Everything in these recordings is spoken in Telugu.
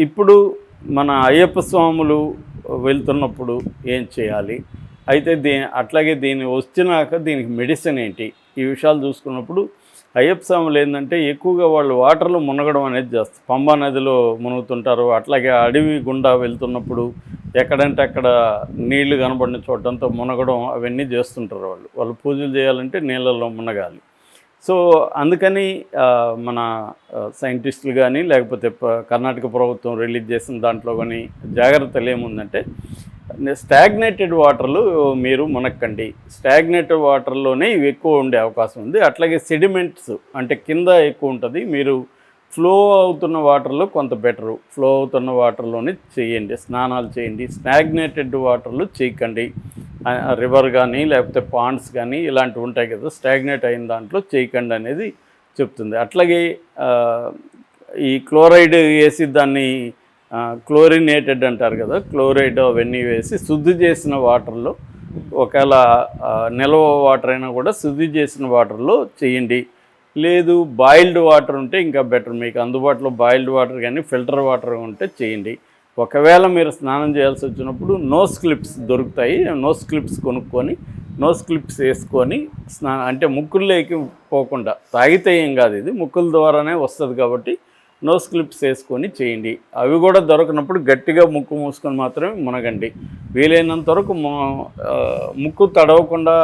ఇప్పుడు మన అయ్యప్ప స్వాములు వెళ్తున్నప్పుడు ఏం చేయాలి? అయితే అట్లాగే దీన్ని వచ్చినాక దీనికి మెడిసిన్ ఏంటి? ఈ విషయాలు చూసుకున్నప్పుడు అయ్యప్ప స్వాములు ఏంటంటే ఎక్కువగా వాళ్ళు వాటర్లో మునగడం అనేది చేస్తారు. పంబా నదిలో మునుగుతుంటారు. అట్లాగే అడవి గుండా వెళ్తున్నప్పుడు ఎక్కడంటే అక్కడ నీళ్లు కనబడిన చోటంతా మునగడం అవన్నీ చేస్తుంటారు వాళ్ళు. వాళ్ళు పూజలు చేయాలంటే నీళ్ళల్లో మునగాలి. సో అందుకని మన సైంటిస్టులు కానీ లేకపోతే కర్ణాటక ప్రభుత్వం రిలీజ్ చేసిన దాంట్లో కానీ జాగ్రత్తలు ఏముందంటే స్టాగ్నేటెడ్ వాటర్లు మీరు మునక్కండి. స్టాగ్నేటెడ్ వాటర్లోనే ఇవి ఎక్కువ ఉండే అవకాశం ఉంది. అట్లాగే సెడిమెంట్స్ అంటే కింద ఎక్కువ ఉంటుంది. మీరు ఫ్లో అవుతున్న వాటర్లో కొంత బెటరు. ఫ్లో అవుతున్న వాటర్లోనే చేయండి, స్నానాలు చేయండి. స్టాగ్నేటెడ్ వాటర్లు చేయకండి. రివర్ కానీ లేకపోతే పాండ్స్ కానీ ఇలాంటివి ఉంటాయి కదా, స్టాగ్నేట్ అయిన దాంట్లో చేయకండి అనేది చెప్తుంది. అట్లాగే ఈ క్లోరైడ్ వేసి దాన్ని క్లోరినేటెడ్ అంటారు కదా, క్లోరైడ్ అవన్నీ వేసి శుద్ధి చేసిన వాటర్లో ఒకవేళ నిల్వ వాటర్ అయినా కూడా శుద్ధి చేసిన వాటర్లో చేయండి. లేదు బాయిల్డ్ వాటర్ ఉంటే ఇంకా బెటర్. మీకు అందుబాటులో బాయిల్డ్ వాటర్ కానీ ఫిల్టర్ వాటర్ ఉంటే చేయండి. ఒకవేళ మీరు స్నానం చేయాల్సి వచ్చినప్పుడు నోస్ క్లిప్స్ దొరుకుతాయి. నోస్ క్లిప్స్ కొనుక్కొని నోస్ క్లిప్స్ వేసుకొని అంటే ముక్కుల్లోకి పోకుండా, తాగితే ఏం కాదు, ఇది ముక్కుల ద్వారానే వస్తుంది కాబట్టి నోస్ క్లిప్స్ వేసుకొని చేయండి. అవి కూడా దొరకనప్పుడు గట్టిగా ముక్కు మూసుకొని మాత్రమే మునగండి. వీలైనంత వరకు ముక్కు తడవకుండా,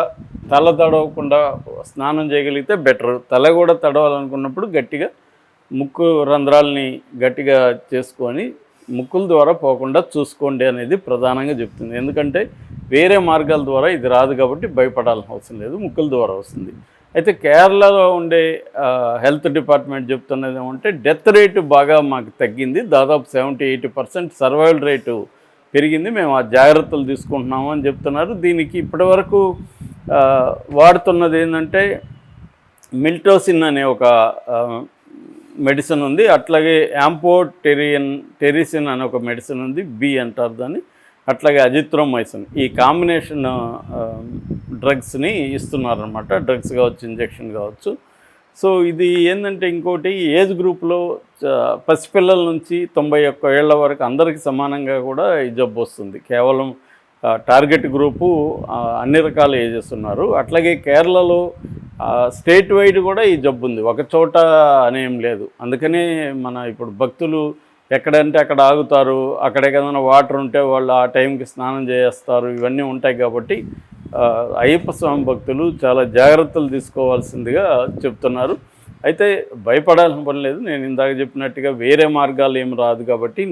తల తడవకుండా స్నానం చేయగలిగితే బెటర్. తల కూడా తడవాలనుకున్నప్పుడు గట్టిగా ముక్కు రంధ్రాలని గట్టిగా చేసుకొని ముక్కుల ద్వారా పోకుండా చూసుకోండి అనేది ప్రధానంగా చెప్తుంది. ఎందుకంటే వేరే మార్గాల ద్వారా ఇది రాదు కాబట్టి భయపడాల్సిన అవసరం లేదు, ముక్కుల ద్వారా వస్తుంది. అయితే కేరళలో ఉండే హెల్త్ డిపార్ట్మెంట్ చెప్తున్నది ఏమంటే డెత్ రేటు బాగా మాకు తగ్గింది. దాదాపు 70-80% సర్వైవల్ రేటు పెరిగింది. మేము ఆ జాగ్రత్తలు తీసుకుంటున్నాము అని చెప్తున్నారు. దీనికి ఇప్పటివరకు వాడుతున్నది ఏంటంటే మిల్టోసిన్ అనే ఒక మెడిసిన్ ఉంది. అట్లాగే యాంపోటెరిసిన్ అనే ఒక మెడిసిన్ ఉంది, బి అంటారు దాన్ని. అట్లాగే అజిత్రోమైసిన్, ఈ కాంబినేషన్ డ్రగ్స్ని ఇస్తున్నారనమాట. డ్రగ్స్ కావచ్చు, ఇంజెక్షన్ కావచ్చు. సో ఇది ఏంటంటే ఇంకోటి ఏజ్ గ్రూప్లో పసిపిల్లల నుంచి 91 ఏళ్ల వరకు అందరికీ సమానంగా కూడా ఈ జబ్బు వస్తుంది. కేవలం టార్గెట్ గ్రూపు అన్ని రకాల ఏజెస్ ఉన్నారు. అట్లాగే కేరళలో స్టేట్ వైడ్ కూడా ఈ జబ్బు ఉంది, ఒక చోట అనేం లేదు. అందుకనే మన ఇప్పుడు భక్తులు ఎక్కడంటే అక్కడ ఆగుతారు, అక్కడ ఏదైనా వాటర్ ఉంటే వాళ్ళు ఆ టైంకి స్నానం చేస్తారు, ఇవన్నీ ఉంటాయి. కాబట్టి అయ్యప్ప స్వామి భక్తులు చాలా జాగ్రత్తలు తీసుకోవాల్సిందిగా చెప్తున్నారు. అయితే భయపడాల్సిన పని లేదు. నేను ఇందాక చెప్పినట్టుగా వేరే మార్గాలు ఏమి రాదు కాబట్టి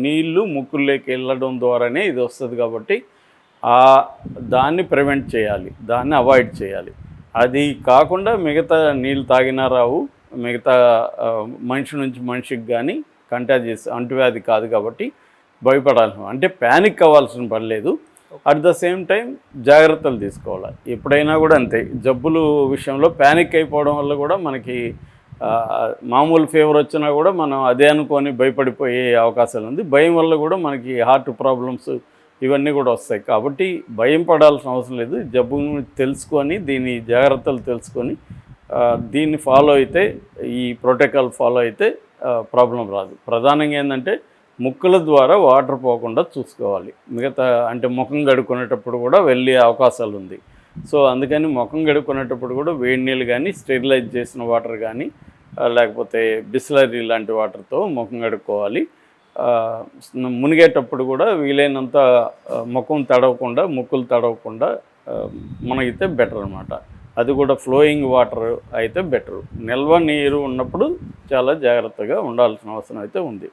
నీళ్లు ముక్కుల్లోకి వెళ్ళడం ద్వారానే ఇది వస్తుంది కాబట్టి దాన్ని ప్రివెంట్ చేయాలి, దాన్ని అవాయిడ్ చేయాలి. అది కాకుండా మిగతా నీళ్ళు తాగినా రావు, మిగతా మనిషి నుంచి మనిషికి కానీ కంటాజియస్ అంటువ్యాధి కాదు కాబట్టి భయపడాల్సిన, అంటే ప్యానిక్ అవ్వాల్సిన పని లేదు. అట్ ద సేమ్ టైం జాగ్రత్తలు తీసుకోవాలి. ఎప్పుడైనా కూడా అంతే, జబ్బులు విషయంలో ప్యానిక్ అయిపోవడం వల్ల కూడా మనకి మామూలు ఫీవర్ వచ్చినా కూడా మనం అదే అనుకొని భయపడిపోయే అవకాశాలు ఉంది. భయం వల్ల కూడా మనకి హార్ట్ ప్రాబ్లమ్స్ ఇవన్నీ కూడా వస్తాయి. కాబట్టి భయం పడాల్సిన అవసరం లేదు. జబ్బును తెలుసుకొని దీని జాగ్రత్తలు తెలుసుకొని దీన్ని ఫాలో అయితే, ఈ ప్రోటోకాల్ ఫాలో అయితే ప్రాబ్లం రాదు. ప్రధానంగా ఏంటంటే ముక్కుల ద్వారా వాటర్ పోకుండా చూసుకోవాలి. మిగతా అంటే ముఖం కడుక్కునేటప్పుడు కూడా వెళ్ళే అవకాశాలు ఉంది. సో అందుకని ముఖం కడుక్కునేటప్పుడు కూడా వేడి నీళ్ళు కానీ, స్టెరిలైజ్ చేసిన వాటర్ కానీ, లేకపోతే బిస్లరీ లాంటి వాటర్తో ముఖం కడుక్కోవాలి. మునిగేటప్పుడు కూడా వీలైనంత ముఖం తడవకుండా, ముక్కులు తడవకుండా మునిగితే బెటర్ అనమాట. అది కూడా ఫ్లోయింగ్ వాటర్ అయితే బెటరు. నిల్వ నీరు ఉన్నప్పుడు చాలా జాగ్రత్తగా ఉండాల్సిన అవసరం అయితే ఉంది.